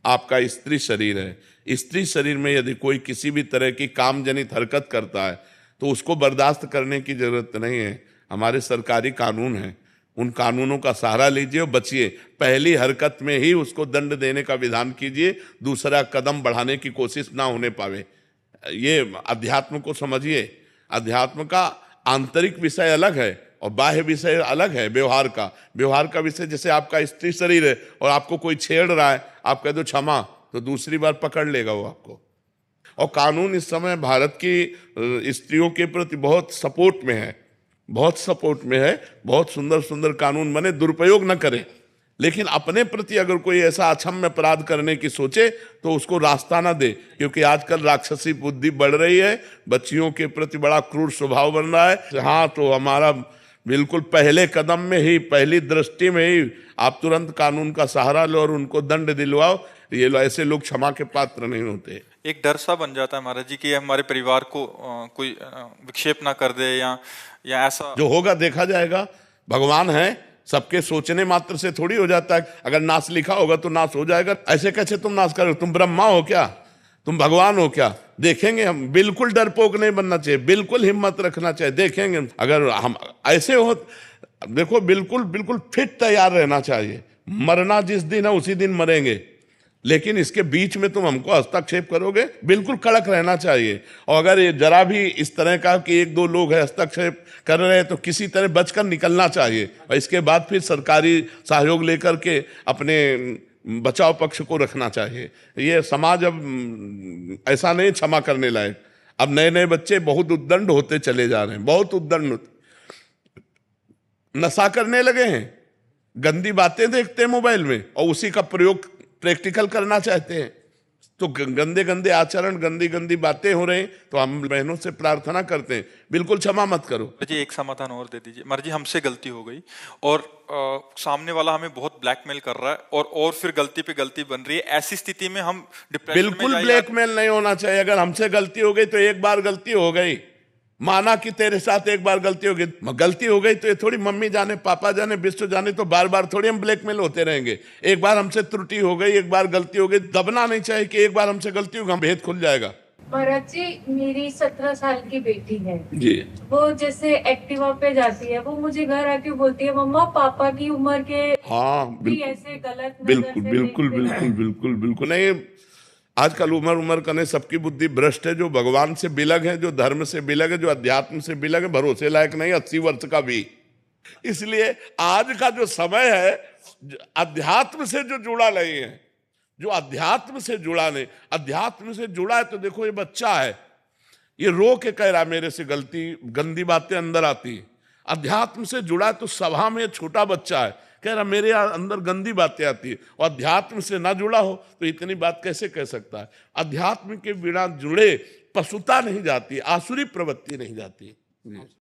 आपका स्त्री शरीर है। स्त्री शरीर में यदि कोई किसी भी तरह की काम जनित हरकत करता है तो उसको बर्दाश्त करने की जरूरत नहीं है। हमारे सरकारी कानून हैं, उन कानूनों का सहारा लीजिए और बचिए। पहली हरकत में ही उसको दंड देने का विधान कीजिए, दूसरा कदम बढ़ाने की कोशिश ना होने पावे। ये अध्यात्म को समझिए। अध्यात्म का आंतरिक विषय अलग है और बाह्य विषय अलग है। व्यवहार का विषय, जैसे आपका स्त्री शरीर है और आपको कोई छेड़ रहा है, आप कह दो क्षमा, तो दूसरी बार पकड़ लेगा वो आपको। और कानून इस समय भारत की स्त्रियों के प्रति बहुत सपोर्ट में है, बहुत सपोर्ट में है। बहुत सुंदर सुंदर कानून बने, दुरुपयोग न करें। लेकिन अपने प्रति अगर कोई ऐसा अक्षम्य अपराध करने की सोचे तो उसको रास्ता ना दे, क्योंकि आजकल राक्षसी बुद्धि बढ़ रही है, बच्चियों के प्रति बड़ा क्रूर स्वभाव बन रहा है। हाँ, तो हमारा बिल्कुल पहले कदम में ही, पहली दृष्टि में ही आप तुरंत कानून का सहारा लो और उनको दंड दिलवाओ। ये ऐसे लोग क्षमा के पात्र नहीं होते। एक डर सा बन जाता है महाराज जी कि हमारे परिवार को कोई विक्षेप ना कर दे या ऐसा। जो होगा देखा जाएगा। भगवान है, सबके सोचने मात्र से थोड़ी हो जाता है। अगर नाश लिखा होगा तो नाश हो जाएगा। ऐसे कैसे तुम नाश करोगे? तुम ब्रह्मा हो क्या? तुम भगवान हो क्या? देखेंगे हम। बिल्कुल डरपोक नहीं बनना चाहिए, बिल्कुल हिम्मत रखना चाहिए। देखेंगे अगर हम ऐसे हो, देखो बिल्कुल बिल्कुल फिट तैयार रहना चाहिए। मरना जिस दिन है उसी दिन मरेंगे, लेकिन इसके बीच में तुम हमको हस्तक्षेप करोगे, बिल्कुल कड़क रहना चाहिए। और अगर ये जरा भी इस तरह का कि एक दो लोग हैं हस्तक्षेप कर रहे हैं तो किसी तरह बचकर निकलना चाहिए और इसके बाद फिर सरकारी सहयोग लेकर के अपने बचाव पक्ष को रखना चाहिए। ये समाज अब ऐसा नहीं क्षमा करने लायक। अब नए नए बच्चे बहुत उद्दंड होते चले जा रहे हैं, बहुत उद्दंड, नशा करने लगे हैं, गंदी बातें देखते हैं मोबाइल में और उसी का प्रयोग प्रैक्टिकल करना चाहते हैं। तो गंदे गंदे आचरण, गंदी गंदी बातें हो रही। तो हम बहनों से प्रार्थना करते हैं, बिल्कुल क्षमा मत करो जी। एक समाधान और दे दीजिए महाराज जी, हमसे गलती हो गई और सामने वाला हमें बहुत ब्लैकमेल कर रहा है और फिर गलती पे गलती बन रही है। ऐसी स्थिति में हम डिप्रेशन में बिल्कुल ब्लैकमेल नहीं होना चाहिए। अगर हमसे गलती हो गई तो एक बार गलती हो गई, माना कि तेरे साथ एक बार गलती हो गई तो ये थोड़ी मम्मी जाने पापा जाने विश्व जाने तो बार बार थोड़ी हम ब्लैकमेल होते रहेंगे। एक बार हमसे त्रुटि हो गई, एक बार गलती हो गई, दबना नहीं चाहिए कि एक बार हमसे गलती होगी, भेद खुल जाएगा। महाराज जी, मेरी 17 साल की बेटी है जी। वो जैसे एक्टिवा पे जाती है, वो मुझे घर आके बोलती है मम्मा पापा की उम्र के भी ऐसे गलत बिल्कुल बिल्कुल बिल्कुल बिल्कुल बिल्कुल नहीं। आजकल उम्र करने सबकी बुद्धि भ्रष्ट है। जो भगवान से बिलग है, जो धर्म से बिलग है, जो अध्यात्म से बिलग है, भरोसे लायक नहीं 80 वर्ष का भी। इसलिए आज का जो समय है, अध्यात्म से जो जुड़ा नहीं है, जो अध्यात्म से जुड़ा नहीं, अध्यात्म से जुड़ा है तो देखो ये बच्चा है, ये रो के कह रहा मेरे से गलती, गंदी बातें अंदर आती। अध्यात्म से जुड़ा है तो सभा में छोटा बच्चा है, कह रहा मेरे अंदर गंदी बातें आती है। और अध्यात्म से ना जुड़ा हो तो इतनी बात कैसे कह सकता है? अध्यात्म के बिना जुड़े पशुता नहीं जाती, आसुरी प्रवृत्ति नहीं जाती।